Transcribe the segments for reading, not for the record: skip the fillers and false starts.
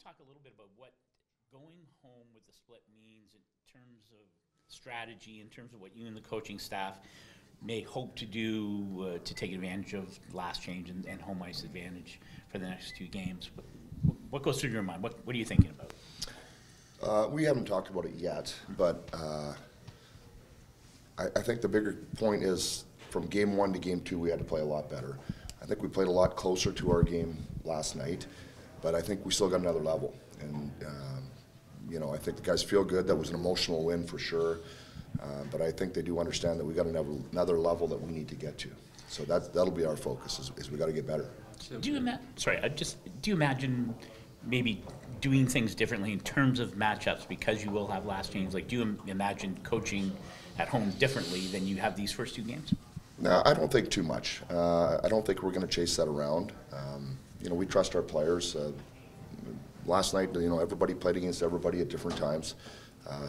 talk a little bit about what going home with the split means in terms of strategy, in terms of what you and the coaching staff may hope to do to take advantage of last change and home ice advantage for the next two games? What goes through your mind? What are you thinking about? We haven't talked about it yet, but I think the bigger point is from game one to game two, we had to play a lot better. I think we played a lot closer to our game last night, but I think we still got another level. And, you know, I think the guys feel good. That was an emotional win for sure. But I think they do understand that we got another level that we need to get to. So that'll be our focus, is we got to get better. Do you imagine maybe doing things differently in terms of matchups because you will have last games? Like, do you imagine coaching at home differently than you have these first two games? No, I don't think too much. I don't think we're going to chase that around. You know, we trust our players. Last night, you know, everybody played against everybody at different times.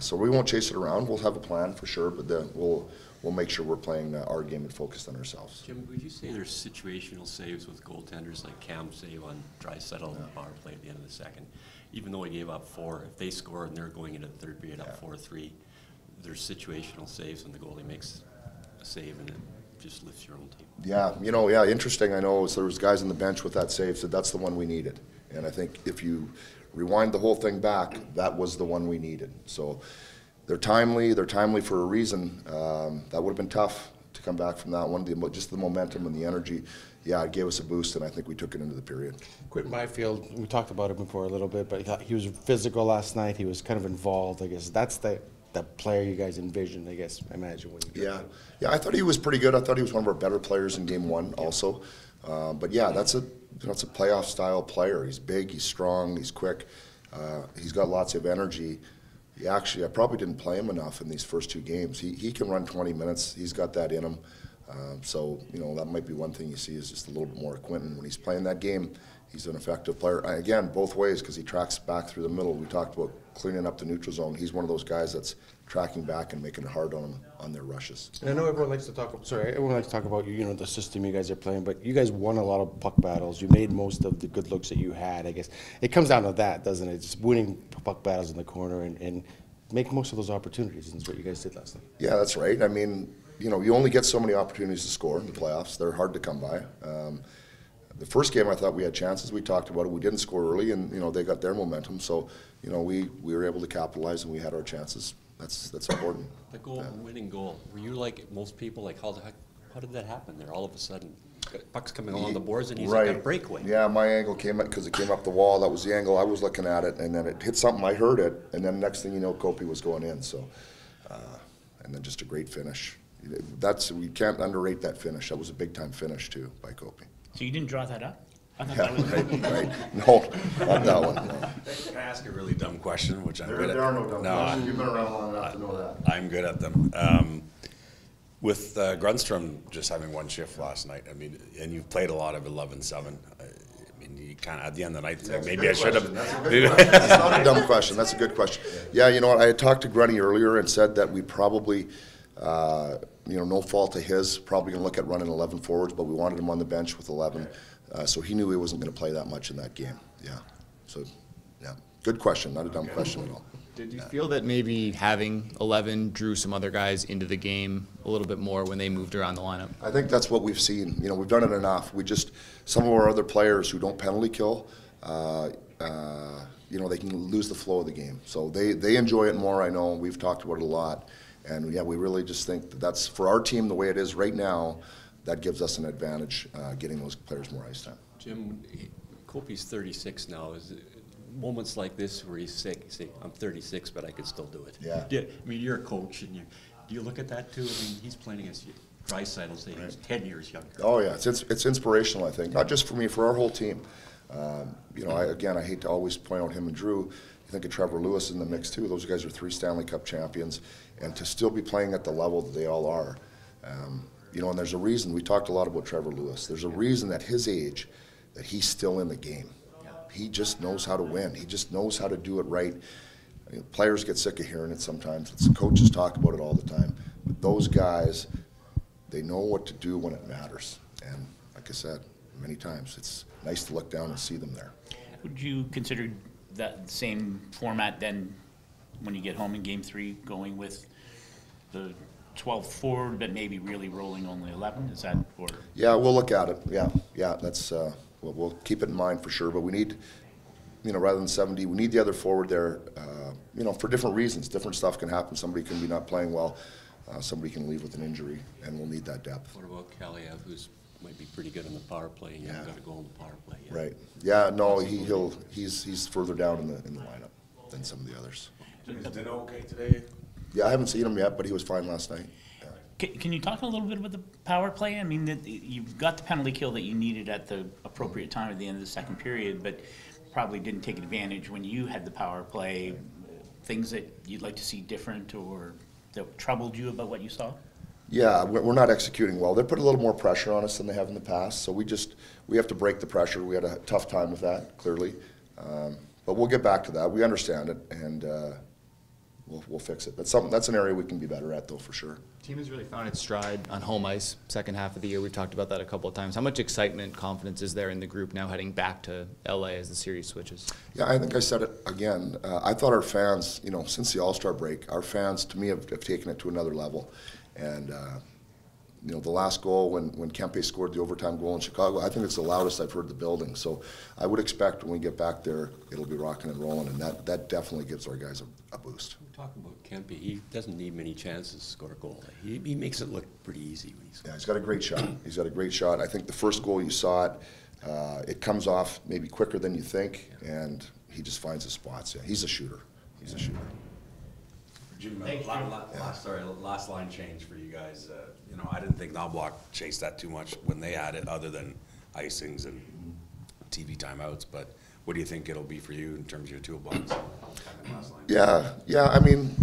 So we won't chase it around. We'll have a plan for sure, but then we'll make sure we're playing our game and focused on ourselves. Jim, would you say there's situational saves with goaltenders like Cam's save on Draisaitl on the power play at the end of the second? Even though he gave up 4, if they score and they're going into the third period up 4-3, there's situational saves when the goalie makes a save and it just lifts your own team. Yeah, you know, yeah, interesting. I know there was guys on the bench with that save, so that's the one we needed. And I think if you rewind the whole thing back, that was the one we needed. So they're timely for a reason. That would have been tough to come back from that one. Just the momentum and the energy, yeah, it gave us a boost, and I think we took it into the period. Quinton Byfield, we talked about it before a little bit, but he was physical last night. He was kind of involved, I guess. That's the player you guys envisioned, I guess, I imagine. When you yeah, I thought he was pretty good. I thought he was one of our better players in game one also. But yeah, that's a playoff style player. He's big, he's strong, he's quick. He's got lots of energy. I probably didn't play him enough in these first two games. He can run 20 minutes. He's got that in him. So, you know, that might be one thing you see is just a little bit more of Quinton. When he's playing that game, he's an effective player. Again, both ways, because he tracks back through the middle. We talked about cleaning up the neutral zone. He's one of those guys that's tracking back and making it hard on them on their rushes. And I know everyone likes to talk about you know, the system you guys are playing, but you guys won a lot of puck battles. You made most of the good looks that you had, I guess. It comes down to that, doesn't it? Just winning puck battles in the corner and make most of those opportunities, and that's what you guys did last night. Yeah, that's right. I mean, you know, you only get so many opportunities to score in the playoffs. They're hard to come by. The first game, I thought we had chances. We talked about it. We didn't score early, and, you know, they got their momentum. So, you know, we were able to capitalize, and we had our chances. That's important. The winning goal, were you like most people, like how did that happen there? All of a sudden, puck's coming along the boards, and he's like a breakaway. Yeah, my angle came up because it came up the wall. That was the angle I was looking at it, and then it hit something. I heard it, and then next thing you know, Kopi was going in. So, and then just a great finish. We can't underrate that finish. That was a big time finish too by Kopi. So you didn't draw that up? I thought Yeah, that was right. No, not that one. No. Can I ask a really dumb question, which I'm good at? There are no dumb questions. You've been around long enough to know that. I'm good at them. With Grundstrom just having one shift last night, I mean, and you've played a lot of 11-7. I mean, you kind of, at the end of the night, think maybe I should have. That's not a dumb question. That's a good question. Yeah, you know what? I had talked to Grunny earlier and said that we probably, you know, no fault of his, probably going to look at running 11 forwards, but we wanted him on the bench with 11. So he knew he wasn't going to play that much in that game. Yeah. So, yeah. Good question. Not a dumb question at all. Did you feel that maybe having 11 drew some other guys into the game a little bit more when they moved around the lineup? I think that's what we've seen. You know, we've done it enough. Some of our other players who don't penalty kill, you know, they can lose the flow of the game. So they enjoy it more, I know. We've talked about it a lot. And, yeah, we really just think that's, for our team the way it is right now, that gives us an advantage, getting those players more ice time. Jim, Kopi's 36 now. Is it moments like this where he's say, I'm 36, but I can still do it? Yeah. I mean, you're a coach, and do you look at that too? I mean, he's playing against you. Draisaitl, say he's 10 years younger. Oh, yeah. It's inspirational, I think. Not just for me, for our whole team. You know, I hate to always point out him and Drew. You think of Trevor Lewis in the mix, too. Those guys are 3 Stanley Cup champions. And to still be playing at the level that they all are, you know, and there's a reason. We talked a lot about Trevor Lewis. There's a reason at his age that he's still in the game. He just knows how to win. He just knows how to do it right. I mean, players get sick of hearing it sometimes. Coaches talk about it all the time. But those guys, they know what to do when it matters. And like I said many times, it's nice to look down and see them there. Would you consider that same format then when you get home in game 3, going with the 12th forward, but maybe really rolling only 11? Is that, or? Yeah, we'll look at it. Yeah, that's, we'll keep it in mind for sure, but we need, rather than 70, we need the other forward there, for different reasons. Different stuff can happen. Somebody can be not playing well. Somebody can leave with an injury, and we'll need that depth. What about Kaliev, who's might be pretty good in the power play? He hasn't got a goal in the power play yet. Right. Yeah, no, he's further down in the lineup than some of the others. Is Dino okay today? Yeah, I haven't seen him yet, but he was fine last night. Yeah. Can you talk a little bit about the power play? I mean, you've got the penalty kill that you needed at the appropriate time at the end of the second period, but probably didn't take advantage when you had the power play. Things that you'd like to see different or that troubled you about what you saw? Yeah, we're not executing well. They put a little more pressure on us than they have in the past, so we have to break the pressure. We had a tough time with that, clearly. But we'll get back to that. We understand it, and we'll fix it. That's an area we can be better at, though, for sure. Team has really found its stride on home ice second half of the year. We've talked about that a couple of times. How much excitement, confidence is there in the group now heading back to LA as the series switches? Yeah, I think I said it again. I thought our fans, since the All-Star break, our fans, to me, have taken it to another level. And, the last goal when Kempe scored the overtime goal in Chicago, I think it's the loudest I've heard the building. So I would expect when we get back there, it'll be rocking and rolling, and that definitely gives our guys a boost. We're talking about Kempe. He doesn't need many chances to score a goal. He makes it look pretty easy when he scores. Yeah, he's got a great shot. He's got a great shot. I think the first goal you saw it comes off maybe quicker than you think, and he just finds his spots. Yeah, he's a shooter. He's a shooter. Jim, last line change for you guys. I didn't think Knobloch chased that too much when they had it, other than icings and TV timeouts. But what do you think it'll be for you in terms of your toolbox? Yeah. I mean,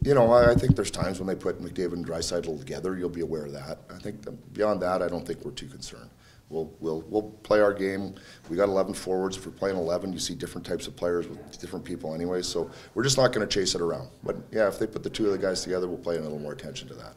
I think there's times when they put McDavid and Draisaitl together. You'll be aware of that. I think beyond that, I don't think we're too concerned. We'll play our game. We got 11 forwards. If we're playing 11, you see different types of players with different people anyway. So we're just not going to chase it around. But yeah, if they put the two of the guys together, we'll pay a little more attention to that.